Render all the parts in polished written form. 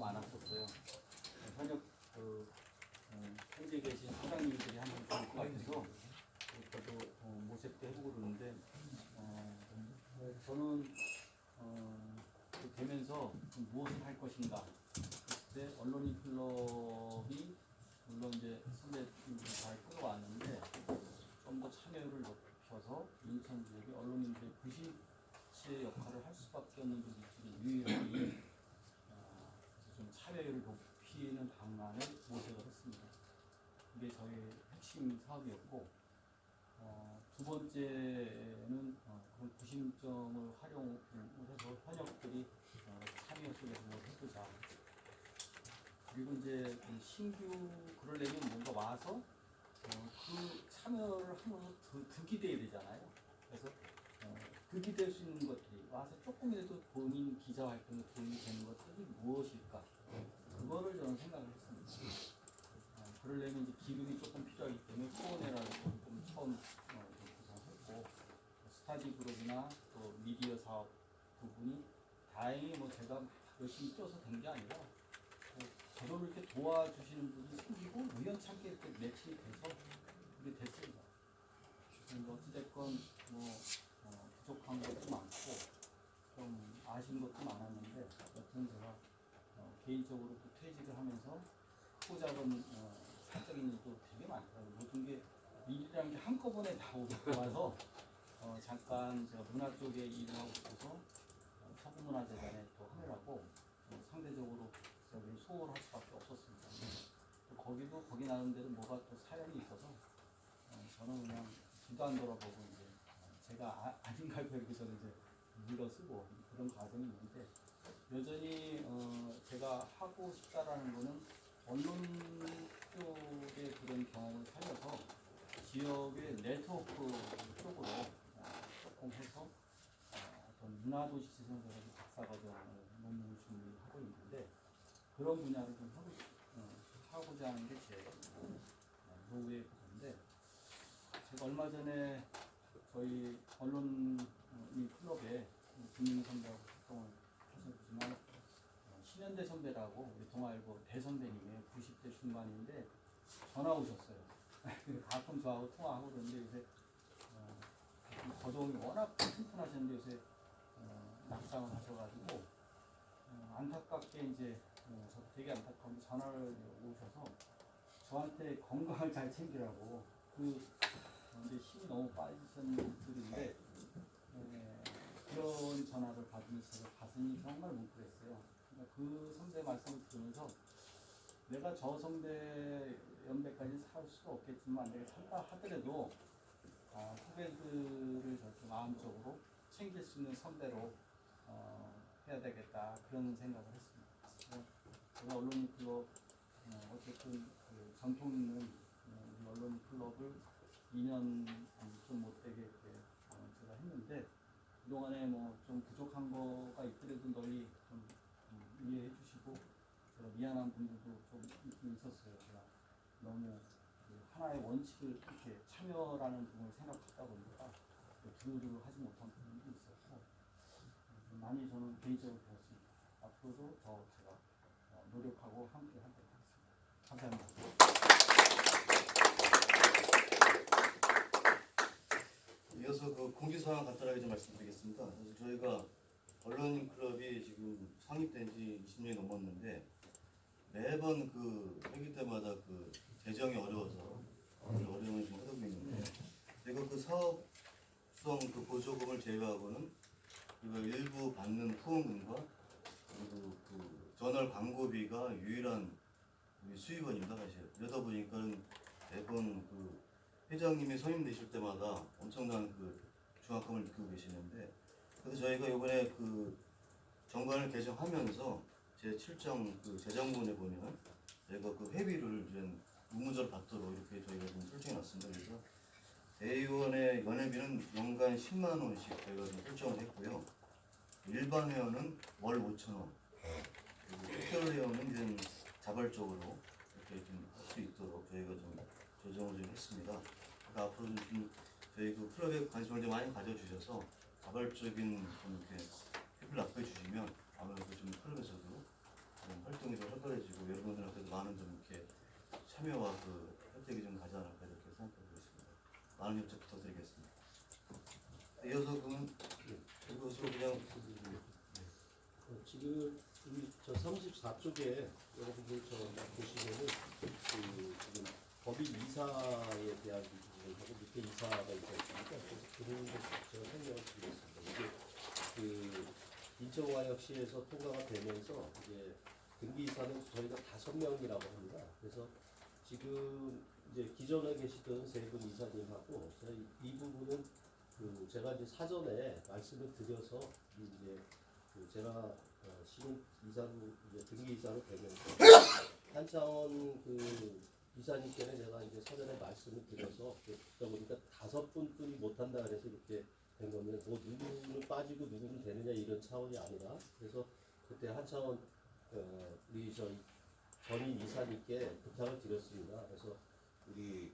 많았었어요. 현역 현재 계신 사장님들이 하면 좋을 것 같아서 저도 모색도 해보고 그러는데 저는 되면서 무엇을 할 것인가. 그때 언론인 클럽이 물론 이제 선배님들 잘 끌어왔는데 좀 더 참여율을 높여서 인천 지역의 언론인들의 부시체 역할을 할 수밖에 없는 분들이 유일하게 좀 참여율을 높이는 방안을 모색을 했습니다. 이게 저희 핵심 사업이었고, 두 번째는 그런 구심점을 활용해서 현역들이 참여 속에서 뭘 해보자. 그리고 이제 신규 그러려면 뭔가 와서 그 참여를 하면서 득이 돼야 되잖아요. 그래서 득이 될 수 있는 것들이 와서 조금이라도 본인 기자 활동에 도움이 되는 것들이 무엇일까? 그거를 저는 생각을 했습니다. 그러려면 이제 기금이 조금 필요하기 때문에 후원회라는 좀 처음 구성했고, 스타디 그룹이나 또 미디어 사업 부분이 다행히 뭐 제가 열심히 뛰어서 된 게 아니라 저를 이렇게 도와주시는 분이 생기고 우연찮게 이렇게 매칭이 돼서 그게 됐습니다. 그래서 어찌됐건 뭐 부족한 것도 많고 좀 아쉬운 것도 많았는데 여튼 제가 개인적으로 또 퇴직을 하면서 크고 작은 사적인 일도 되게 많더라고요. 모든 게 일이라는 게 한꺼번에 나와서 잠깐 제가 문화 쪽에 일을 하고 있어서 서구문화재단에 또 하느라고 상대적으로 여기 소홀할 수밖에 없었습니다. 거기도 거기 나름대로 뭐가 또 사연이 있어서 저는 그냥 뒤도 안 돌아보고 이제 제가 아닌가 이렇게 저는 이제 물러쓰고 그런 과정이 있는데 여전히 제가 하고 싶다라는 거는 언론 쪽의 그런 경험을 살려서 지역의 네트워크 쪽으로 조금 해서 어떤 문화도시 지성사라서 박사과정을 논문을 준비하고 있는데 그런 분야를 좀 하고자 하는 게 제 노후의 건데 제가 얼마 전에 저희 언론인 클럽에 김민희 선배하고 활동을 하셨지만 신현대 선배라고 우리 동아일보 대선배님의 90대 중반인데 전화 오셨어요. 가끔 저하고 통화하고 그러는데 요새 거동이 워낙 튼튼하셨는데 요새 낙상을 하셔가지고 안타깝게 이제 저도 되게 안타까운데 전화를 오셔서 저한테 건강을 잘 챙기라고 근데 힘이 너무 빠지신 분들인데 그런 전화를 받으면서 제가 가슴이 정말 뭉클했어요. 그러니까 그 선배 말씀을 들으면서 내가 저 선배 연배까지 살 수가 없겠지만 내가 산다 하더라도 후배들을 저렇게 마음적으로 챙길 수 있는 선배로 해야 되겠다 그런 생각을 했습니다. 제가 언론인 클럽 어쨌든 그 전통 있는 언론인 클럽을 2년 좀 못되게 이렇게 제가 했는데 그동안에 뭐 좀 부족한 거가 있더라도 널리 좀 이해해 주시고 제가 미안한 분들도 좀 있었어요. 제가 너무 하나의 원칙을 이렇게 참여라는 부분을 생각하다 보니까 두루두루 하지 못한 부분도 있었고 많이 저는 개인적으로 배웠습니다. 앞으로도 더 제가 노력하고 함께 하도록 하겠습니다. 감사합니다. 이어서 그 공지사항 간단하게 좀 말씀드리겠습니다. 그래서 저희가 언론인 클럽이 지금 창립된 지 20년이 넘었는데 매번 그 회기 때마다 그 재정이 어려워서 어려움을 좀 하고 있는데 저희가 그 사업성 그 보조금을 제외하고는 우리가 일부 받는 후원금과 그리고 그 저널 광고비가 유일한 수입원입니다, 사실. 그러다 보니까는 매번 그 회장님이 선임되실 때마다 엄청난 그 중압감을 느끼고 계시는데, 그래서 저희가 이번에 그 정관을 개정하면서 제 7장 그 재정본에 보면 저희가 그 회비를 이제 무무절 받도록 이렇게 저희가 좀 설정해 놨습니다. 그래서 대의원의 연회비는 연간 10만 원씩 저희가 좀 설정을 했고요. 일반 회원은 월 5천 원, 그리고 특별 회원은 이제 자발적으로 이렇게 좀 할 수 있도록 저희가 좀 조정을 좀 했습니다. 그러니까 앞으로 좀 저희 그 클럽에 관심을 좀 많이 가져주셔서 자발적인 좀 이렇게 회비를 납부해 주시면 아무래도 좀 클럽에서도 활동이 좀 많은 좀 이렇게 참여와 그 혜택이 좀 가지 않을까 이렇게 생각하고 있습니다. 많은 협조 부탁드리겠습니다. 이어서 그러면 이것으로 그냥 지금 우리 저 34쪽에 여러분들 저 보시면은 그 지금 법인 이사에 대한 부분하고 밑에 이사가 있지 않습니까? 그래서 그 부분도 제가 설명을 드리겠습니다. 이게 그 인천광역시에서 통과가 되면서 이제 등기이사는 저희가 5명이라고 합니다. 그래서 지금 이제 기존에 계시던 세 분 이사님하고 저희 이 부분은 그 제가 이제 사전에 말씀을 드려서 이제 그 제가 신임 이사로 이제 등기 이사로 되면서 한창원 그 이사님께는 제가 이제 사전에 말씀을 드려서 그러다 보니까 5분뿐이 못한다 그래서 이렇게 된 건데 뭐 누구는 빠지고 누구는 되느냐 이런 차원이 아니라 그래서 그때 한창원 우리 저 전임 이사님께 부탁을 드렸습니다. 그래서 우리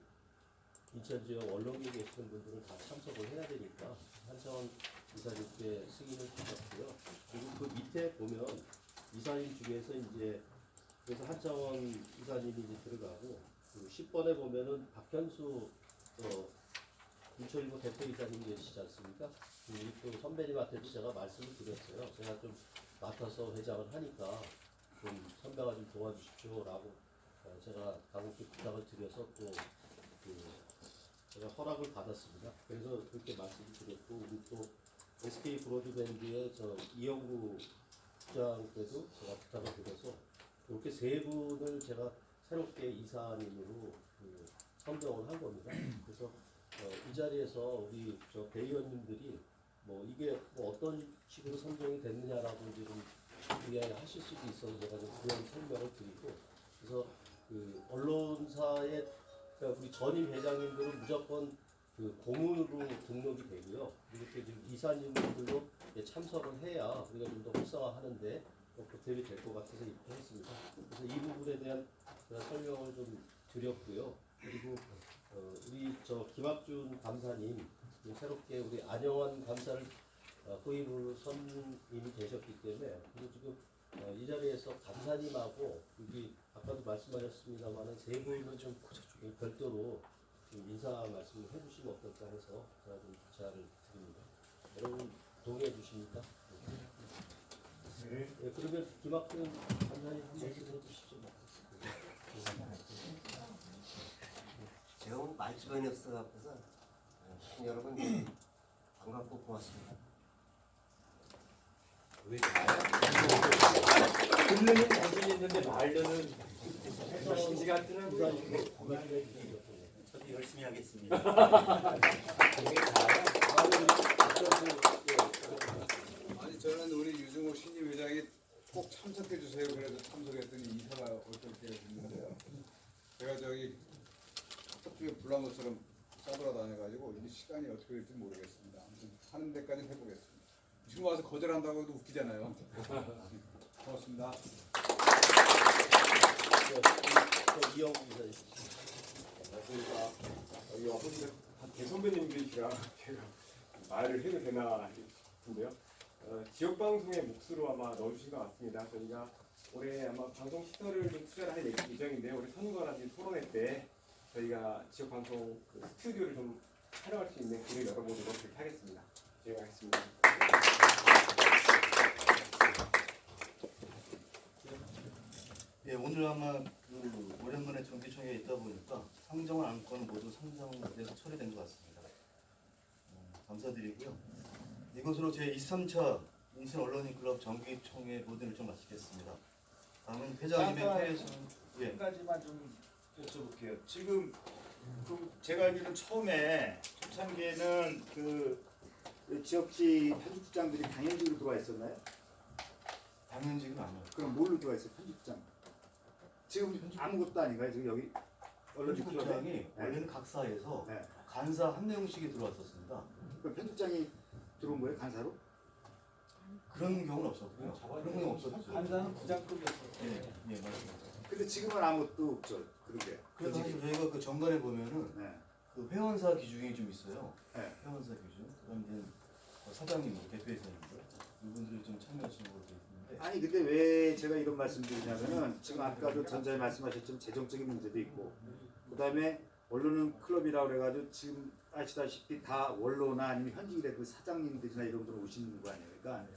인천 지역 언론에 계시는 분들은 다 참석을 해야 되니까 한창원 이사님께 승인을 주셨고요. 그리고 그 밑에 보면 이사님 중에서 이제 그래서 한창원 이사님이 이제 들어가고 그 10번에 보면은 박현수 인천일보 대표 이사님 계시지 않습니까? 우리 또 선배님한테도 제가 말씀을 드렸어요. 제가 좀 맡아서 회장을 하니까 좀 선배가 좀 도와주십시오라고 제가 강국히 부탁을 드려서 또 제가 허락을 받았습니다. 그래서 그렇게 말씀을 드렸고 우리 또 SK 브로드밴드의 저 이영구 국장께도 제가 부탁을 드려서 이렇게 세 분을 제가 새롭게 이사님으로 선정을 한 겁니다. 그래서 이 자리에서 우리 저 대의원님들이 뭐 이게 뭐 어떤 식으로 선정이 됐느냐라고 이제 좀 이해하실 수도 있어서 제가 좀 그런 설명을 드리고 그래서 그 언론사의 그러니까 우리 전임 회장님들은 무조건 그 고문으로 등록이 되고요. 이렇게 지금 이사님들도 참석을 해야 우리가 좀 더 활성화하는데 보탬이 될 것 같아서 이렇게 했습니다. 그래서 이 부분에 대한 제가 설명을 좀 드렸고요. 그리고 우리 저 김학준 감사님 새롭게 우리 안영환 감사를 후임으로 선임이 되셨기 때문에 그리고 지금 이 자리에서 감사님하고 여기 아까도 말씀하셨습니다만은 세 분은 좀 별도로 좀 인사 말씀을 해주시면 어떨까 해서 제가 좀 제안을 드립니다. 여러분 동의해 주십니까? 네. 네, 그러면 김학준 감사님 한 말씀 해주시죠. 제가 뭐 말주변이 없어갖고서 여러분 반갑고 고맙습니다. 왜 나요? 듣는 자신 있는데 말려는 심지가 않더라고요. 저도 열심히 하겠습니다. 아니 저는 우리 유승호 신임 회장이 꼭 참석해 주세요. 그래도 참석했더니 이사가 어떻게 됐는데요. 제가 저기 쪽쪽에 불난 것처럼 싸돌아다녀가지고 이제 시간이 어떻게 될지 모르겠습니다. 아무튼 하는 데까지 해보겠습니다. 지금 와서 거절한다고 해도 웃기잖아요. 고맙습니다. 이영구 이사님. 안녕하십니까. 여기 와서 대선배님들이시라 제가 말을 해도 되나 싶은데요. 지역 방송의 몫으로 아마 넣어주신 것 같습니다. 저희가 올해 아마 방송 시설을 좀 투자를 할 예정인데요. 올해 선거라든지 토론회 때 저희가 지역 방송 그 스튜디오를 좀 촬영할 수 있는 길을 열어보도록 그렇게 하겠습니다. 진행하겠습니다. 예, 오늘 아마 그 오랜만에 정기총회에 있다 보니까 상정한 안건은 모두 상정돼서 처리된 것 같습니다. 감사드리고요. 이것으로 제23차 인천 언론인클럽 정기총회 모든 일정 마치겠습니다. 다음은 회장님의 회의에서 한 가지만 좀 여쭤볼게요. 지금 그 제가 알기로는 처음에 초창기에는 그 지역지 편집국장들이 당연직으로 들어와 있었나요? 당연직은 아니에요. 그럼 뭘로 들어와 있어요? 편집국장. 지금 아무것도 아닌가요? 지금 여기 편집국장이 원래는 각사에서 네. 간사 한 명씩이 들어왔었습니다. 그럼 편집장이 들어온 거예요? 간사로? 그런 경우는 없었고요. 그런 경우는 없었죠. 간사는 부장급이었어요. 예, 맞습니다. 근데 지금은 아무것도 없죠. 그러게. 그래서 사실 저희가 그 정관에 보면은 네. 그 회원사 기준이 좀 있어요. 네. 회원사 기준. 그다음 이제 사장님, 대표이사님들 이분들이 좀 참여하시는 걸로 되어 있는데 아니 근데 왜 제가 이런 말씀드리냐면은 지금 아까도 전자에 말씀하셨지만 재정적인 문제도 있고 그다음에 언론은 클럽이라고 그래가지고 지금 아시다시피 다 원로나 아니면 현직의 그 사장님들이나 이런 분들 오시는 거 아니에요. 그러니까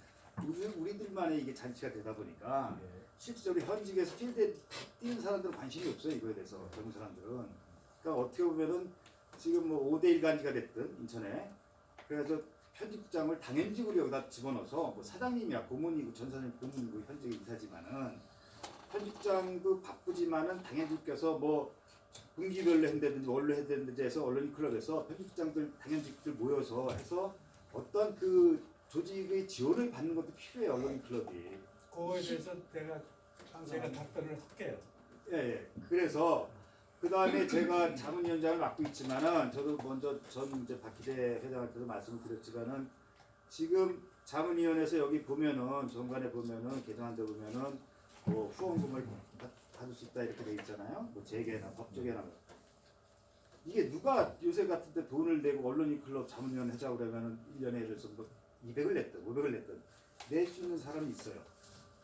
우리들만의 이게 잔치가 되다 보니까 실질적으로 현직에서 필드에 뛰는 사람들은 관심이 없어요. 이거에 대해서 젊은 사람들은. 그러니까 어떻게 보면은 지금 뭐 5대1 간지가 됐든 인천에 그래서 편집국장을 당연직으로 여기다 집어넣어서 뭐 사장님이야 고문이고 전 사장님 고문이고 현직 이사지만은 편집국장도 바쁘지만은 당연직 껴서 뭐 분기별로 한다든지 원로 해야되는지 해서 언론인 클럽에서 편집국장들 당연직들 모여서 해서 어떤 그 조직의 지원을 받는 것도 필요해요. 언론인 클럽이. 그거에 대해서 제가 답변을 할게요. 예. 그래서 그 다음에 제가 자문위원장을 맡고 있지만은 저도 먼저 전 이제 박희대 회장한테도 말씀을 드렸지만은 지금 자문위원회에서 여기 보면은 정관에 보면은 개정한 데 보면은 뭐 후원금을 받을 수 있다 이렇게 돼 있잖아요. 뭐 재계나 법조계나 이게 누가 요새 같은데 돈을 내고 언론인 클럽 자문위원 회장 그러면은 1년에 예를 들어서 뭐 200을 냈든 500을 냈든 낼 수 있는 사람이 있어요.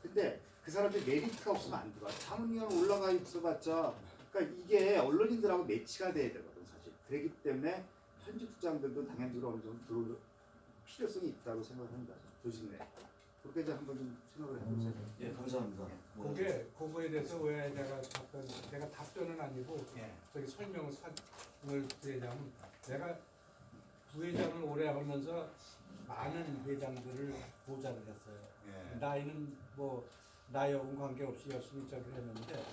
근데 그 사람들 메리트가 없으면 안 들어와. 자문위원 올라가 있어봤자 그러니까 이게 언론인들하고 매치가 돼야 되거든 사실. 그렇기 때문에 편집국장들도 당연적으로 어느 정도 들어올 필요성이 있다고 생각합니다. 조직 내. 그렇게 이제 한번 좀 생각을 해보세요. 예, 감사합니다. 그거에 대해서 왜 제가 답변은 아니고 예. 저기 설명을 드리자면 내가 부회장을 오래 하면서 많은 회장들을 보좌를 했어요. 예. 나이는 뭐 나이하고는 관계없이 열심히 저기를 했는데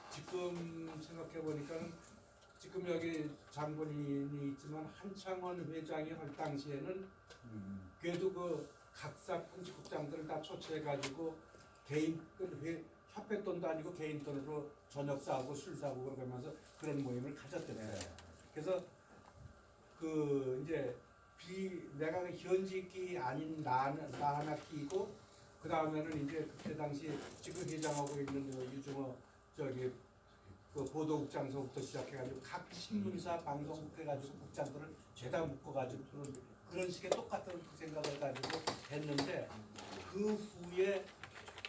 지금 생각해 보니까는 지금 여기 장본인이 있지만 한창원 회장이 할 당시에는 그래도 그 각사 편집국장들을 다 초치해 가지고 개인 협회 돈도 아니고 개인 돈으로 저녁 사고 술 사고 그러면서 그런 모임을 가졌댔어요. 그래서 그 이제 내가 현직이 아닌 나 하나 끼고 그 다음에는 이제 그때 당시 지금 회장하고 있는 유중호 저기 그 보도국장서부터 시작해가지고 각 신문사 방송국 해가지고 국장들을 죄다 묶어가지고 그런 식의 똑같은 생각을 가지고 했는데 그 후에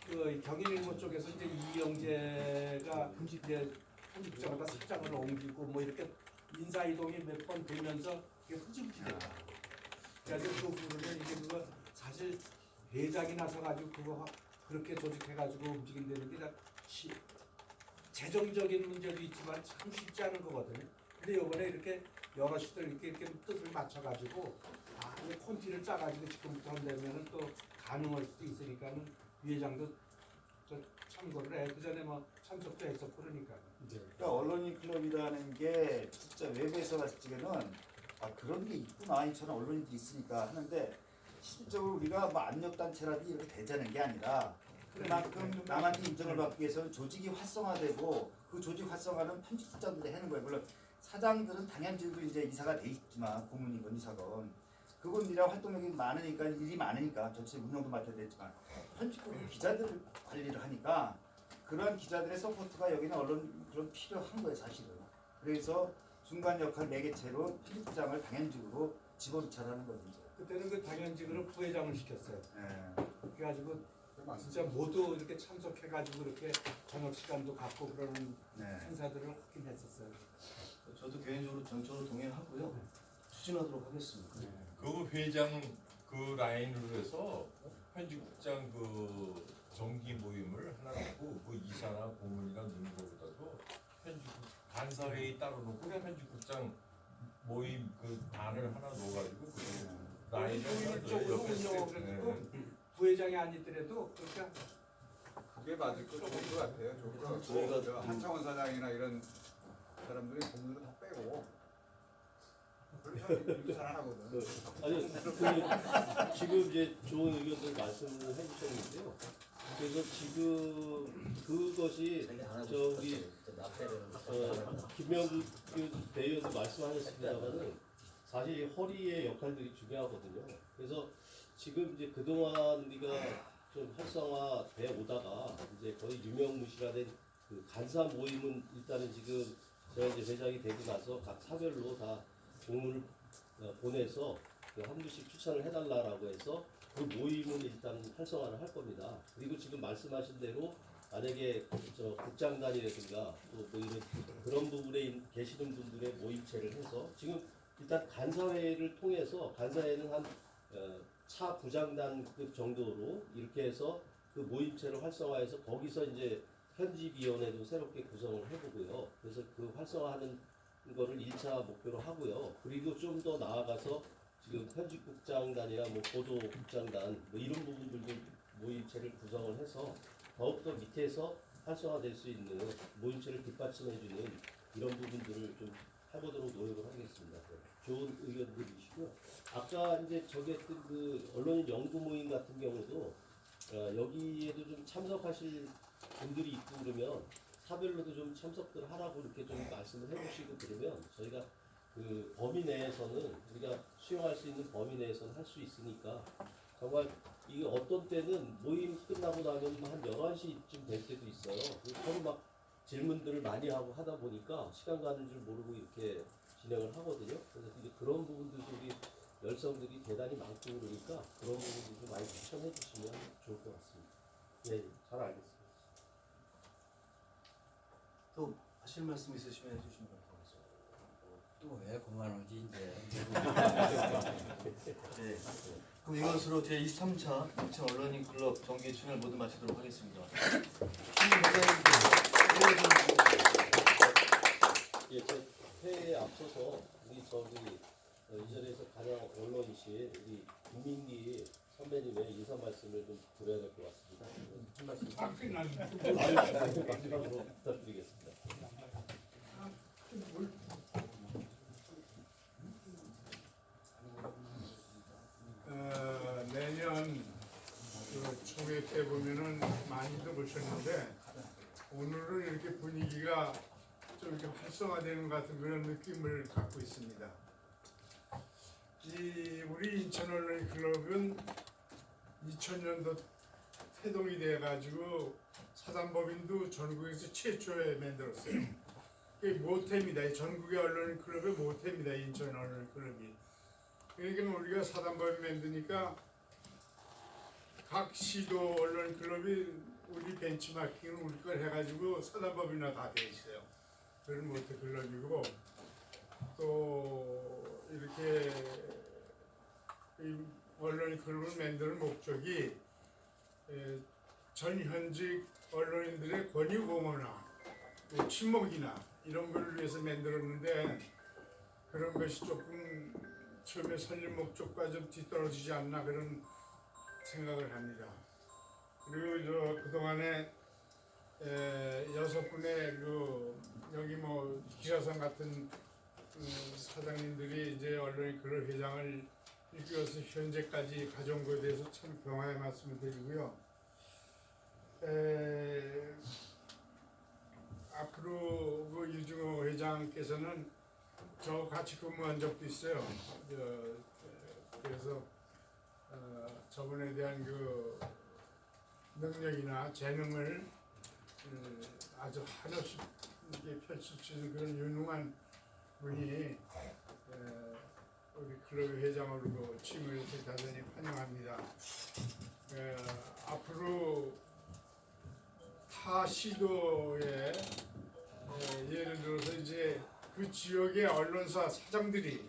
그 경인일보 쪽에서 이제 이영재가 이제 편집국장보다 사장을 옮기고 뭐 이렇게 인사 이동이 몇 번 되면서 그게 흐지부지 됐다. 그래가지고 그 후로는 이게 그거 사실 회장이 나서가지고 그거 그렇게 조직해가지고 움직인다는 게 재정적인 문제도 있지만 참 쉽지 않은 거거든요. 근데 이번에 이렇게 여러 시들 이렇게 뜻을 맞춰가지고 콘티를 짜가지고 지금부터 한다면은 또 가능할 수도 있으니까는 위회장도 참고를 해. 그 전에 뭐 참석도 했었고 그러니까. 그러니까 언론인 클럽이라는 게 진짜 외부에서 봤을 적에는 그런 게 있구나 이처럼 언론인들이 있으니까 하는데 실질적으로 우리가 뭐 압력단체라든지 이렇게 되자는 게 아니라 그만큼 남한테 인정을 받기 위해서는 조직이 활성화되고 그 조직 활성화는 편집국장들이 하는 거예요. 물론 사장들은 당연적으로 이제 이사가 돼 있지만 고문이건 이사건 그분들이랑 활동력이 많으니까 일이 많으니까 전체 운영도 맡아야 되지만 편집국은 기자들 관리를 하니까 그런 기자들의 서포트가 여기는 언론 그런 필요한 거예요 사실은. 그래서 중간 역할 매개체로 편집국장을 당연직으로 집어넣자라는 거죠. 그때는 그 당연직으로 부회장을 시켰어요. 예. 그래가지고 진짜 모두 이렇게 참석해가지고 이렇게 저녁 시간도 갖고 그러는 네. 행사들을 하긴 했었어요. 저도 개인적으로 전적으로 동의하고요. 추진하도록 하겠습니다. 그 회장은 그 라인으로 해서 편집국장 그 정기 모임을 하나 놓고 그 이사나 고문이나 넣는 것보다도 간사회의 따로 놓고 그냥 편집국장 모임 그 단을 하나 넣어가지고 그 라인을 하나 효율적으로 옆에 운영을 부회장이 아니더라도 그렇게 그게 맞을 것 좋을 것 같아요. 좋을 것 저희가 같고 저 한창원 사장이나 이런 사람들이 고문으로 다 빼고 그래서 유산 안 하거든. 아니 그 지금 이제 좋은 의견들 말씀을 해주셨는데요. 그래서 지금 그것이 저 우리 김명국 대의원도 말씀하셨습니다만은 사실 허리의 역할들이 중요하거든요. 그래서 지금 이제 그동안 우리가 좀 활성화돼 오다가 이제 거의 유명무실화된 그 간사 모임은 일단은 지금 제가 이제 회장이 되고 나서 각 사별로 다 공문을 보내서 그 한 분씩 추천을 해달라고 해서 그 모임을 일단 활성화를 할 겁니다. 그리고 지금 말씀하신 대로 만약에 저 국장단이라든가 또 뭐 이런 그런 부분에 계시는 분들의 모임체를 해서 지금 일단 간사회를 통해서 간사회는 한 차 부장단급 정도로 이렇게 해서 그 모임체를 활성화해서 거기서 이제 편집위원회도 새롭게 구성을 해보고요. 그래서 그 활성화하는 거를 1차 목표로 하고요. 그리고 좀 더 나아가서 지금 편집국장단이나 뭐 보도국장단 뭐 이런 부분들도 모임체를 구성을 해서 더욱더 밑에서 활성화될 수 있는 모임체를 뒷받침해주는 이런 부분들을 좀 해보도록 노력을 하겠습니다. 좋은 의견들이시고요. 아까 이제 저기 했던 그 언론인 연구 모임 같은 경우도 여기에도 좀 참석하실 분들이 있고 그러면 사별로도 좀 참석들 하라고 이렇게 좀 말씀을 해주시고 그러면 저희가 그 범위 내에서는 우리가 수용할 수 있는 범위 내에서는 할 수 있으니까 정말 이게 어떤 때는 모임 끝나고 나면 한 11시쯤 될 때도 있어요. 서로 막 질문들을 많이 하고 하다 보니까 시간 가는 줄 모르고 이렇게 진행을 하거든요. 그래서 이제 그런 부분들도 우리 열성들이 대단히 많고 그러니까 그런 부분들 좀 많이 추천해 주시면 좋을 것 같습니다. 네, 잘 알겠습니다. 또 하실 말씀 있으시면 해주시면 될 것 같습니다. 또 왜 그만하지 이제. 네. 그럼 이것으로 제23차 인천 언론인 클럽 정기 춘을 모두 마치도록 하겠습니다. 예, 제 회에 앞서서 우리 저기 이 자리에서 가장 언론이신 우리 김민기 선배님의 인사 말씀을 좀 드려야 될 것 같습니다. 한 말씀 마지막으로 부탁드리겠습니다. 내년 그 총회 때 보면은 많이들 오셨는데 오늘은 이렇게 분위기가 좀 이렇게 활성화되는 것 같은 그런 느낌을 갖고 있습니다. 우리 인천 언론 클럽은 2000년도 태동이 돼가지고 사단법인도 전국에서 최초에 만들었어요. 이게 모태입니다. 전국의 언론 클럽의 모태입니다. 인천 언론 클럽이. 그러니까 우리가 사단법인 만드니까 각 시도 언론 클럽이 우리 벤치마킹을 우리 걸 해가지고 사단법인화 다 돼 있어요. 그런 모태 클럽이고 또 이렇게 이 언론 클럽을 만드는 목적이 전현직 언론인들의 권위 공헌화, 친목이나 이런 걸 위해서 만들었는데 그런 것이 조금 처음에 설립 목적과 좀 뒤떨어지지 않나 그런 생각을 합니다. 그리고 저 그동안에 6분의 그 여기 뭐 기사상 같은 사장님들이 이제 언론인 클럽 회장을 이끌어서 현재까지 가져온 것에 대해서 참 경화의 말씀을 드리고요. 앞으로 그 유중호 회장께서는 저 같이 근무한 적도 있어요. 그래서 저분에 대한 그 능력이나 재능을 아주 한없이 펼칠 수 있는 그런 유능한 분이 우리 클럽 회장으로 취임해서 대단히 환영합니다. 앞으로 타 시도에 예를 들어서 이제 그 지역의 언론사 사장들이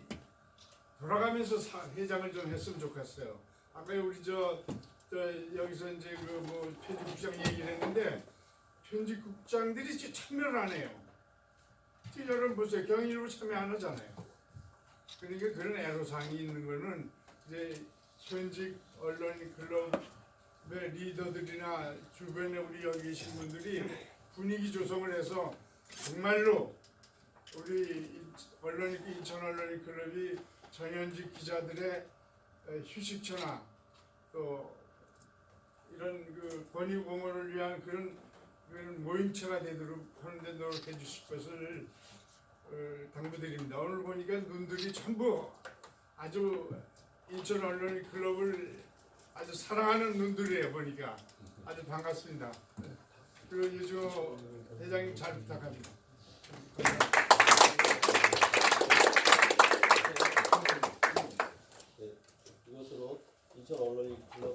돌아가면서 회장을 좀 했으면 좋겠어요. 아까 우리 저 여기서 이제 그 뭐 편집국장 얘기를 했는데 편집국장들이 참여를 안 해요. 여러분 보세요. 경위로 참여 안 하잖아요. 그러니까 그런 애로사항이 있는 거는 이제 현직 언론 클럽의 리더들이나 주변에 우리 여기 계신 분들이 분위기 조성을 해서 정말로 우리 인천 언론인 클럽이 전현직 기자들의 휴식처나 또 이런 그 권위 공헌을 위한 그런 모임체가 되도록 하는데 노력해 주실 것을 당부드립니다. 오늘 보니까 눈들이 전부 아주 인천 언론인 클럽을 아주 사랑하는 눈들이에요. 보니까 아주 반갑습니다. 그리고 유중호 회장님 잘 부탁합니다. 네, 이것으로 인천 언론인 클럽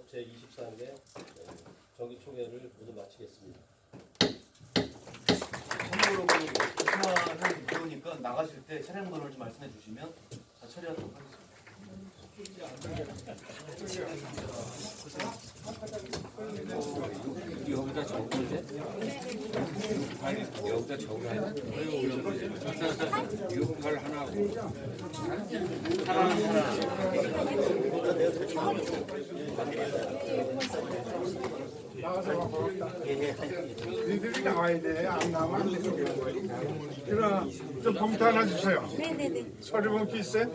나가실 때 차량 번호를 좀 말씀해 주시면 다 처리하도록 하겠습니다. 여기다 적을래? 여기다 적으라. 68 하나고. 니들이 나와야 돼. 안 나오면 안 돼. 그럼 좀 봉투 하나 주세요. 네네네. 서류 봉투 있어요?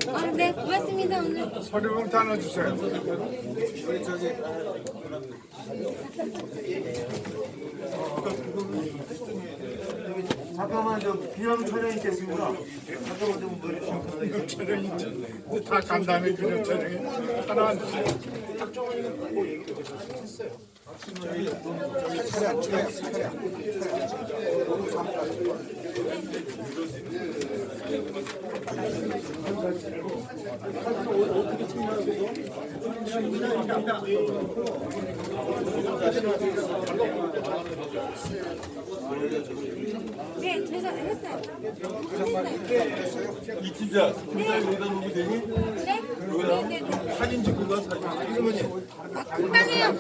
아, 네, 고맙습니다 오늘. 서류 봉투 하나 주세요. 잠깐만 좀 비염 촬영이 있겠습니다. 잠깐만 좀 보여주시면 촬영이 다 간다음에 그냥 촬영이 하나만 주세요. 네, 제가 했어요. 이 팀장 여기다 놓으면 되니? 네? 네네네. 사진 찍고 가 사진. 금방 해요.